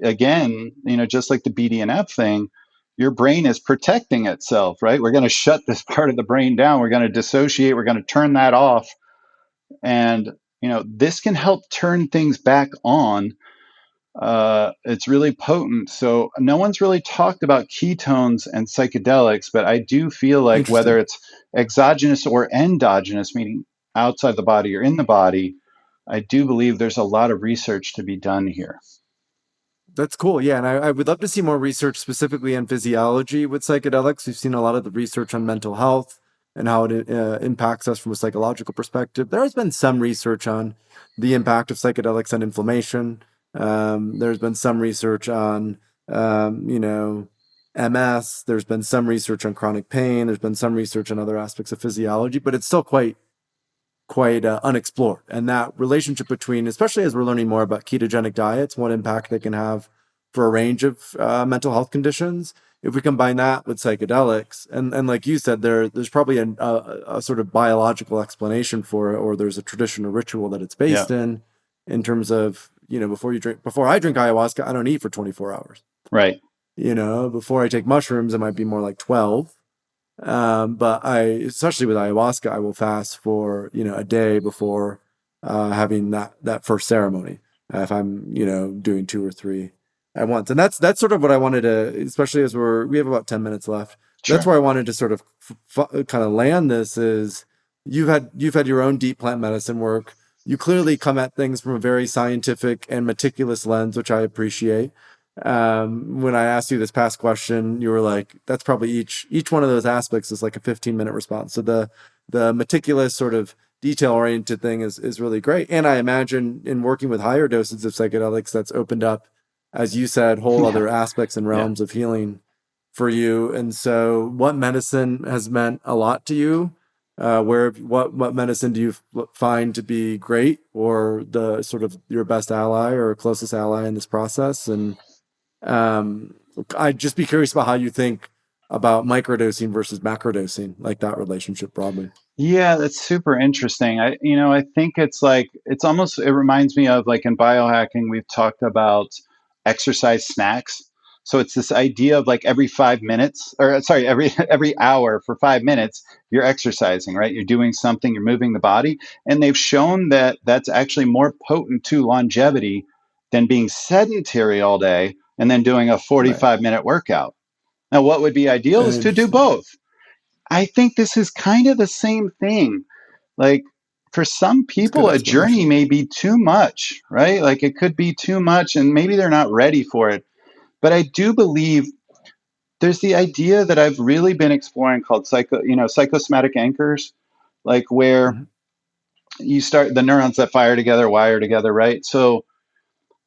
Again, just like the BDNF thing, your brain is protecting itself, right? We're going to shut this part of the brain down. We're going to dissociate. We're going to turn that off. And, this can help turn things back on. It's really potent. So no one's really talked about ketones and psychedelics, but I do feel like whether Interesting. it's exogenous or endogenous, meaning outside the body or in the body, I do believe there's a lot of research to be done here. That's cool. Yeah. And I would love to see more research specifically in physiology with psychedelics. We've seen a lot of the research on mental health and how it impacts us from a psychological perspective. There has been some research on the impact of psychedelics on inflammation. There's been some research on, MS. There's been some research on chronic pain. There's been some research on other aspects of physiology, but it's still quite unexplored. And that relationship between, especially as we're learning more about ketogenic diets, what impact they can have for a range of mental health conditions. If we combine that with psychedelics, and like you said, there's probably a sort of biological explanation for it, or there's a tradition or ritual that it's Yeah, based in terms of, before I drink ayahuasca, I don't eat for 24 hours. right. Before I take mushrooms, it might be more like 12. But especially with ayahuasca, I will fast for, a day before having that first ceremony. If I'm, doing two or three at once. And that's sort of what I wanted to, especially as we have about 10 minutes left. That's Sure. where I wanted to sort of kind of land this is you've had your own deep plant medicine work. You clearly come at things from a very scientific and meticulous lens, which I appreciate. When I asked you this past question, you were like, that's probably each one of those aspects is like a 15-minute response. So the meticulous sort of detail oriented thing is really great. And I imagine in working with higher doses of psychedelics, that's opened up, as you said, whole Yeah, other aspects and yeah. realms of healing for you. And so what medicine has meant a lot to you? What medicine do you find to be great, or the sort of your best ally or closest ally in this process? And um, I'd just be curious about how you think about microdosing versus macrodosing, like that relationship broadly. Yeah, that's super interesting. I think it reminds me of, like, in biohacking, we've talked about exercise snacks. So it's this idea of, like, every 5 minutes, or sorry, every hour for 5 minutes, you're exercising, right? You're doing something, you're moving the body, and they've shown that that's actually more potent to longevity than being sedentary all day and then doing a Right. 45-minute workout. Now, what would be ideal is to do Interesting. both. I think this is kind of the same thing. Like, for some It's a good people, a journey explanation. may be too much, right? Like, it could be too much and maybe they're not ready for it. But I do believe there's the idea that I've really been exploring called psychosomatic anchors, like where Mhm. you start the neurons that fire together, wire together, right? So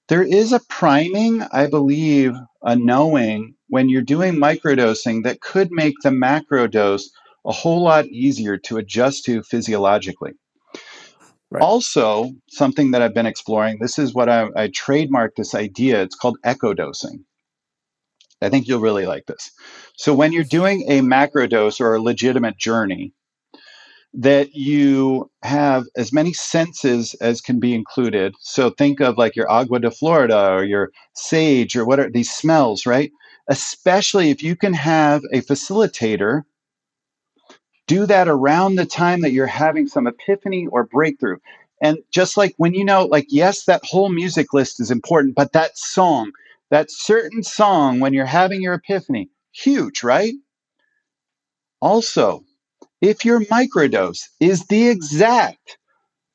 there is a priming, I believe, a knowing when you're doing microdosing that could make the macro dose a whole lot easier to adjust to physiologically. Right. Also, something that I've been exploring, this is what I trademarked this idea. It's called echodosing. I think you'll really like this. So when you're doing a macrodose or a legitimate journey, that you have as many senses as can be included. So think of like your agua de Florida or your sage or what are these smells, right? Especially if you can have a facilitator do that around the time that you're having some epiphany or breakthrough. And just like when you know, like, yes, that whole music list is important, but that song, that certain song when you're having your epiphany, huge, right? Also, if your microdose is the exact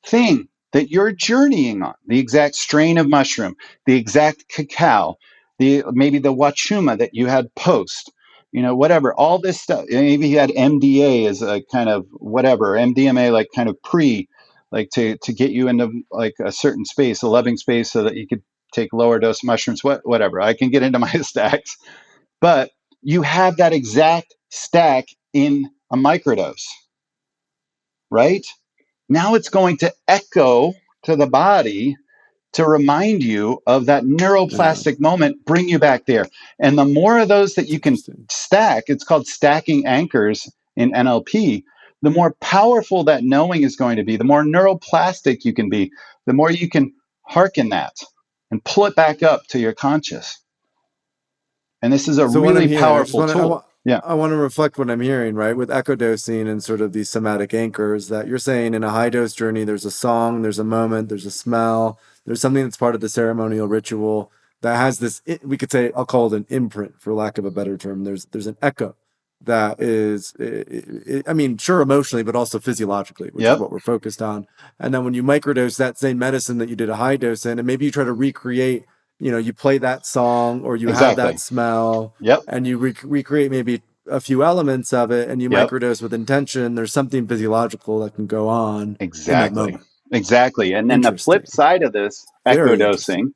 thing that you're journeying on, the exact strain of mushroom, the exact cacao, the maybe the wachuma that you had post, whatever, all this stuff. Maybe you had MDA as a kind of whatever, MDMA like kind of pre, like to get you into like a certain space, a loving space, so that you could take lower dose mushrooms, whatever. I can get into my stacks, but you have that exact stack in a microdose, right? Now it's going to echo to the body to remind you of that Yeah, neuroplastic moment, bring you back there. And the more of those that it's you can interesting. stack, it's called stacking anchors in NLP, the more powerful that knowing is going to be, the more neuroplastic you can be, the more you can hearken that and pull it back up to your conscious. And this is a So what I'm really hearing, I just powerful want to, tool. Yeah. I want to reflect what I'm hearing, right? With echodosing and sort of these somatic anchors that you're saying in a high dose journey, there's a song, there's a moment, there's a smell, there's something that's part of the ceremonial ritual that has this, we could say, I'll call it an imprint for lack of a better term. There's an echo that is, I mean, sure, emotionally, but also physiologically, which is Yep. what we're focused on. And then when you microdose that same medicine that you did a high dose in, and maybe you try to recreate, you play that song or you have that Exactly. smell Yep. and you recreate maybe a few elements of it and you Yep. microdose with intention, there's something physiological that can go on in that Exactly. moment. Exactly. And then the flip Interesting. side of this echo Very interesting. dosing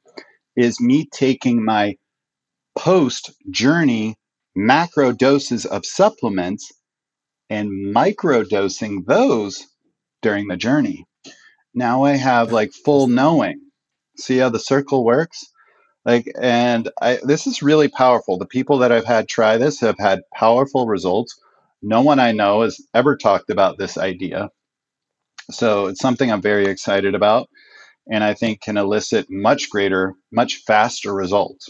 is me taking my post journey macro doses of supplements and micro dosing those during the journey. Now I have like full Interesting. knowing. See how the circle works? Like, and this is really powerful. The people that I've had try this have had powerful results. No one I know has ever talked about this idea. So it's something I'm very excited about and I think can elicit much greater, much faster results.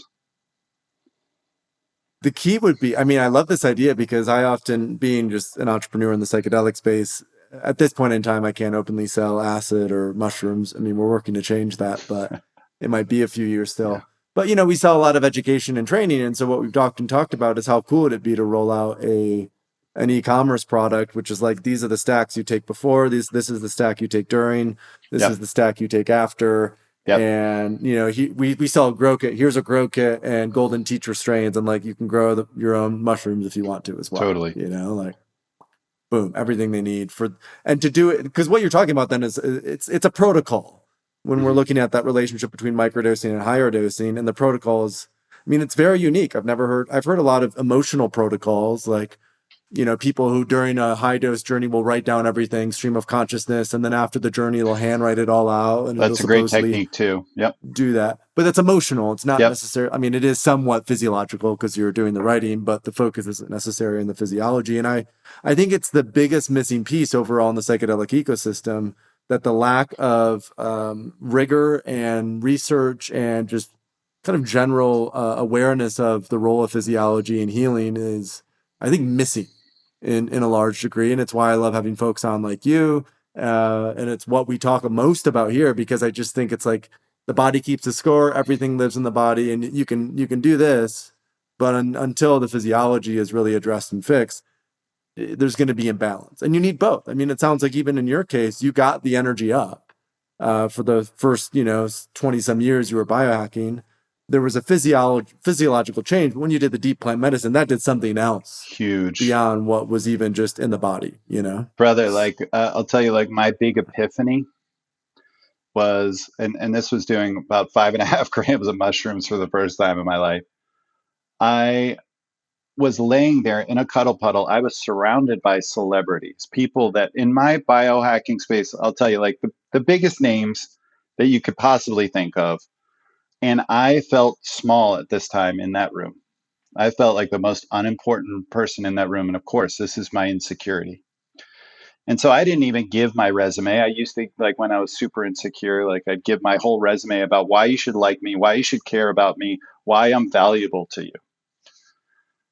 The key would be, I mean, I love this idea because I often, being just an entrepreneur in the psychedelic space, at this point in time, I can't openly sell acid or mushrooms. I mean, we're working to change that, but it might be a few years Yeah. still. But we sell a lot of education and training, and so what we've often talked about is how cool would it be to roll out an e-commerce product, which is like these are the stacks you take before, this is the stack you take during, this Yep. is the stack you take after, Yep. and we sell a grow kit. Here's a grow kit and golden teacher strains, and like you can grow your own mushrooms if you want to as well. Totally. Like boom, everything they need for and to do it, because what you're talking about then is it's a protocol when we're Mm-hmm. looking at that relationship between microdosing and higher dosing, and the protocol is, I mean, it's very unique. I've heard a lot of emotional protocols like people who during a high dose journey will write down everything, stream of consciousness, and then after the journey, they'll handwrite it all out and it'll That's a great supposedly technique too. Yep. do that. But that's emotional. It's not Yep. necessary. I mean, it is somewhat physiological because you're doing the writing, but the focus isn't necessary in the physiology. And I think it's the biggest missing piece overall in the psychedelic ecosystem, that the lack of rigor and research and just kind of general awareness of the role of physiology and healing is, I think, missing in a large degree. And it's why I love having folks on like you. And it's what we talk most about here, because I just think it's like the body keeps a score, everything lives in the body, and you can do this, but until the physiology is really addressed and fixed, there's going to be imbalance, and you need both. I mean, it sounds like even in your case, you got the energy up for the first 20 some years you were biohacking. There was a physiological change, but when you did the deep plant medicine, that did something else Huge. beyond what was even just in the body. Brother, like I'll tell you, like my big epiphany was, and this was doing about 5.5 grams of mushrooms for the first time in my life. I was laying there in a cuddle puddle. I was surrounded by celebrities, people that in my biohacking space, I'll tell you, like the biggest names that you could possibly think of. And I felt small at this time in that room. I felt like the most unimportant person in that room. And of course, this is my insecurity. And so I didn't even give my resume. I used to, like, when I was super insecure, like, I'd give my whole resume about why you should like me, why you should care about me, why I'm valuable to you,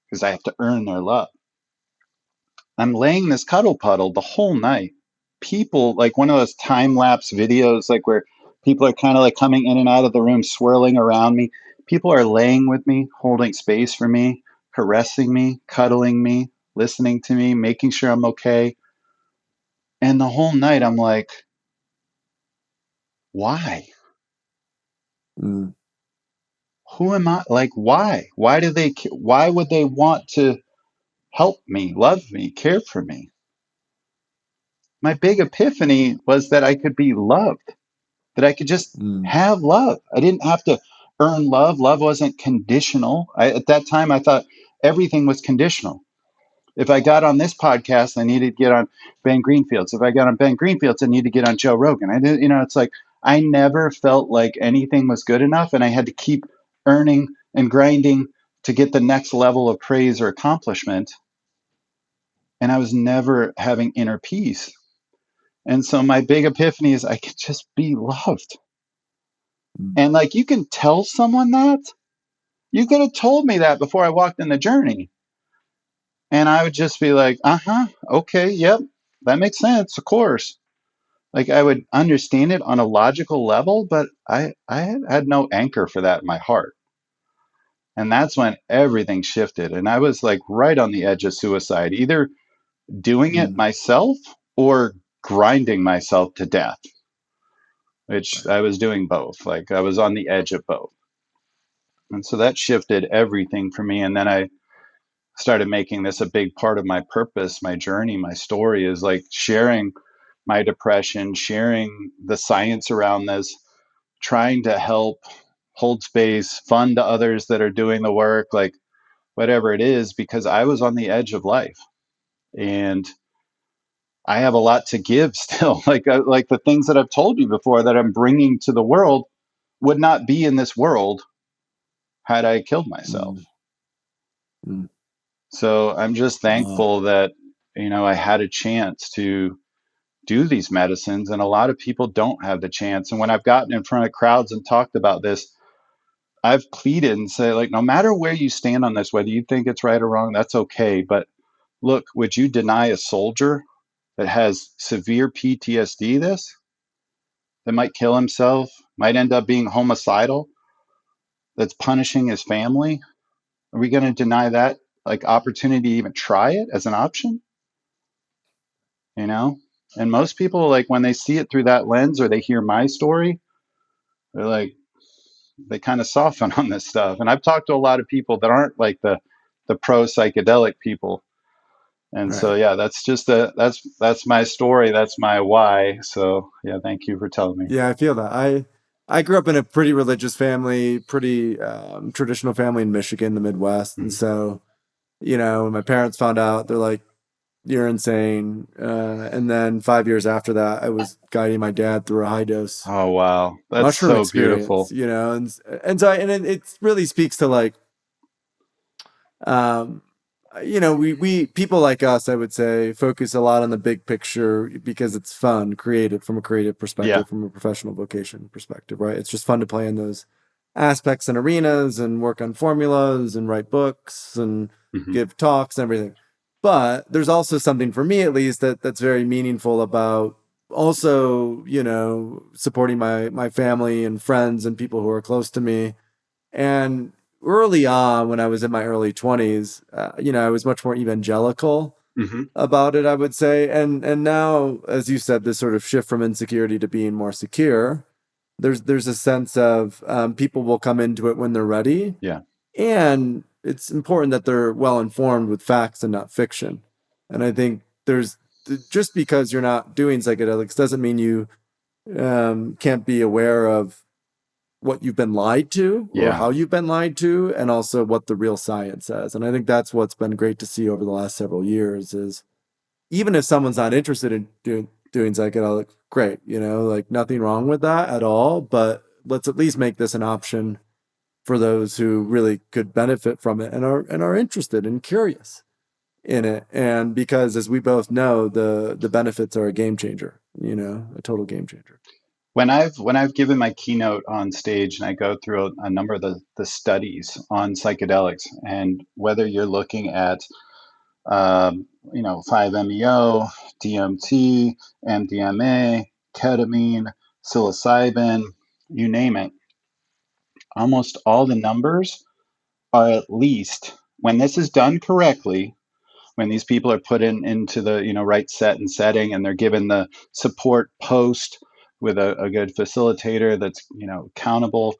because I have to earn their love. I'm laying this cuddle puddle the whole night. People, like one of those time lapse videos, like where people are kind of like coming in and out of the room, swirling around me. People are laying with me, holding space for me, caressing me, cuddling me, listening to me, making sure I'm okay. And the whole night, I'm like, why? Mm, Who am I? Like, why? Why would they want to help me, love me, care for me? My big epiphany was that I could be loved, that I could just mm, have love. I didn't have to earn love. Love wasn't conditional. At that time, I thought everything was conditional. If I got on this podcast, I needed to get on Ben Greenfield's. If I got on Ben Greenfield's, I need to get on Joe Rogan. I did, it's like I never felt like anything was good enough, and I had to keep earning and grinding to get the next level of praise or accomplishment. And I was never having inner peace. And so my big epiphany is I could just be loved. mm, And like you can tell someone that. You could have told me that before I walked in the journey. And I would just be like, uh-huh, okay, yep, that makes sense, of course. Like I would understand it on a logical level, but I had no anchor for that in my heart. And that's when everything shifted. And I was like right on the edge of suicide, either doing it mm. myself or grinding myself to death, which Right. I was doing both. Like I was on the edge of both. And so that shifted everything for me. And then I started making this a big part of my purpose, my journey, my story is like sharing my depression, sharing the science around this, trying to help hold space, fund others that are doing the work, like whatever it is, because I was on the edge of life and I have a lot to give still. Like the things that I've told you before that I'm bringing to the world would not be in this world had I killed myself. Mm, mm. So I'm just Wow. thankful that, I had a chance to do these medicines, and a lot of people don't have the chance. And when I've gotten in front of crowds and talked about this, I've pleaded and said, like, no matter where you stand on this, whether you think it's right or wrong, that's okay. But look, would you deny a soldier that has severe PTSD this, that might kill himself, might end up being homicidal, that's punishing his family? Are we going to deny that like opportunity to even try it as an option? you know and most people, like, when they see it through that lens or they hear my story, they're like, they kind of soften on this stuff. And I've talked to a lot of people that aren't like the pro psychedelic people. And so Right. yeah, that's just that's my story, that's my why. So yeah, thank you for telling me. Yeah, I feel that. I grew up in a pretty religious family, pretty traditional family in Michigan, the Midwest, and Mhm. so when my parents found out, they're like, "You're insane." And then 5 years after that, I was guiding my dad through a high dose Oh wow, that's mushroom so experience. beautiful. And so it really speaks to like um we people like us, I would say, focus a lot on the big picture because it's fun, creative, from a creative Yeah. perspective, from a professional vocation perspective, right? It's just fun to play in those aspects and arenas and work on formulas and write books and Hmm. give talks and everything. But there's also something, for me at least, that's very meaningful about also supporting my family and friends and people who are close to me. And early on, when I was in my early 20s, I was much more evangelical Hmm. about it, I would say. And now, as you said, this sort of shift from insecurity to being more secure, there's a sense of people will come into it when they're ready. Yeah. And it's important that they're well informed with facts and not fiction. And I think just because you're not doing psychedelics doesn't mean you can't be aware of what you've been lied to or Yeah. how you've been lied to, and also what the real science says. And I think that's what's been great to see over the last several years is even if someone's not interested in doing psychedelics, great, like nothing wrong with that at all, but let's at least make this an option for those who really could benefit from it and are interested and curious in it. And because, as we both know, the benefits are a game changer, a total game changer. When I've given my keynote on stage and I go through a number of the studies on psychedelics, and whether you're looking at 5-MeO, DMT, MDMA, ketamine, psilocybin, you name it, almost all the numbers are, at least when this is done correctly, when these people are put into the right set and setting, and they're given the support post with a good facilitator that's accountable,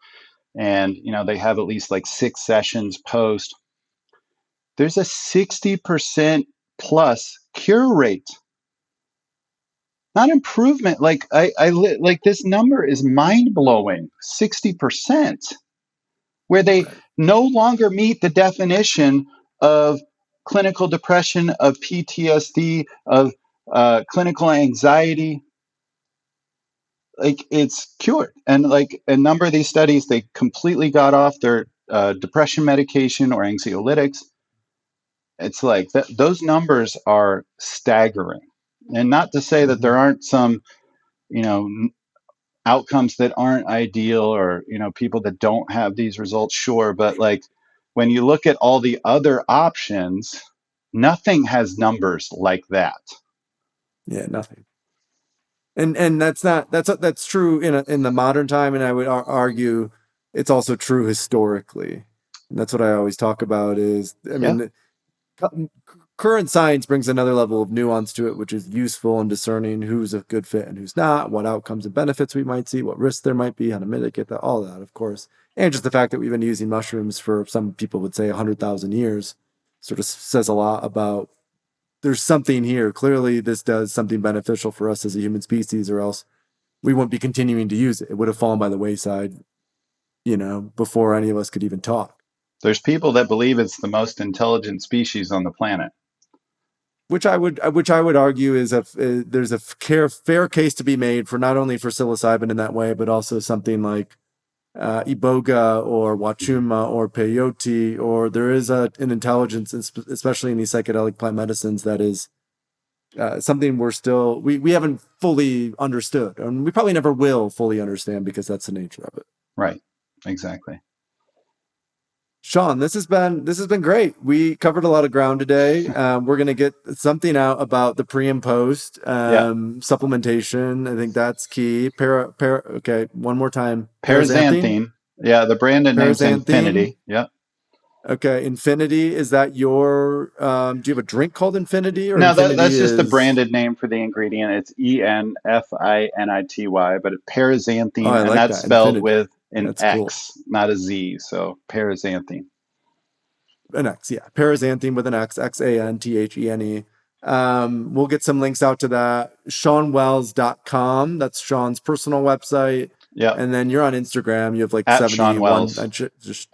and they have at least like 6 sessions post, there's a 60% plus cure rate, not improvement. Like like this number is mind blowing. 60%, where they no longer meet the definition of clinical depression, of PTSD, of clinical anxiety. Like, it's cured. And like a number of these studies, they completely got off their depression medication or anxiolytics. It's like those numbers are staggering. And not to say that there aren't some, outcomes that aren't ideal, or, people that don't have these results, sure. But like, when you look at all the other options, nothing has numbers like that. Yeah, nothing. And that's true in the modern time, and I would argue it's also true historically. And that's what I always talk about is, current science brings another level of nuance to it, which is useful in discerning who's a good fit and who's not, what outcomes and benefits we might see, what risks there might be, how to mitigate that, all that, of course. And just the fact that we've been using mushrooms for, some people would say, 100,000 years sort of says a lot about there's something here. Clearly, this does something beneficial for us as a human species, or else we wouldn't be continuing to use it. It would have fallen by the wayside, before any of us could even talk. There's people that believe it's the most intelligent species on the planet. Which I would argue is there's a fair case to be made for not only for psilocybin in that way, but also something like iboga or wachuma or peyote, or there is an intelligence, especially in these psychedelic plant medicines, that is something we haven't fully understood, and we probably never will fully understand, because that's the nature of it. Right. Exactly. Shawn, this has been great. We covered a lot of ground today. We're going to get something out about the pre and post supplementation. I think that's key. Okay, one more time. Paraxanthine. Yeah, the branded name's Infinity. Yeah. Okay, Infinity. Is that your? Do you have a drink called Infinity? Or no, Infinity that's just the branded name for the ingredient. It's ENFINITY, but Paraxanthine, and that's spelled Infinity with an that's X, cool. Not a Z. So Paraxanthine. An X, yeah. Paraxanthine with an X, XANTHENE. We'll get some links out to that. ShawnWells.com. That's Shawn's personal website. Yeah. And then you're on Instagram. You have like at 71. Shawn Wells. Just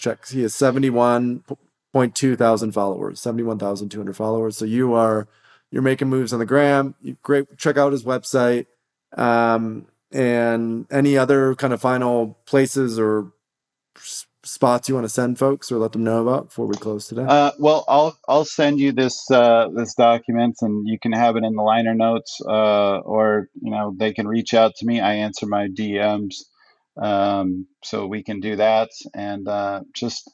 check. He has 71.2 thousand followers, 71,200 followers. So you're making moves on the gram. Great. Check out his website. And any other kind of final places or spots you want to send folks or let them know about before we close today? Well, I'll send you this document, and you can have it in the liner notes, or they can reach out to me. I answer my DMs, so we can do that. And just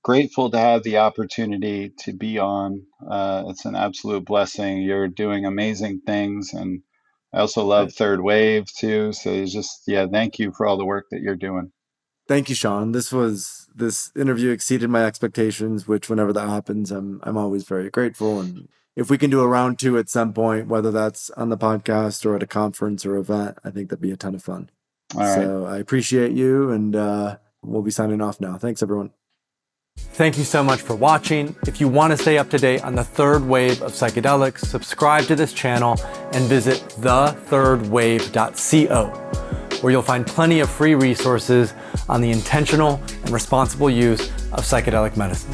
grateful to have the opportunity to be on. It's an absolute blessing. You're doing amazing things, and I also love Third Wave too. So it's just, thank you for all the work that you're doing. Thank you, Shawn. This interview exceeded my expectations, which whenever that happens, I'm always very grateful. And if we can do a round 2 at some point, whether that's on the podcast or at a conference or event, I think that'd be a ton of fun. All right. So I appreciate you, and we'll be signing off now. Thanks, everyone. Thank you so much for watching. If you want to stay up to date on the third wave of psychedelics, subscribe to this channel and visit thethirdwave.co, where you'll find plenty of free resources on the intentional and responsible use of psychedelic medicine.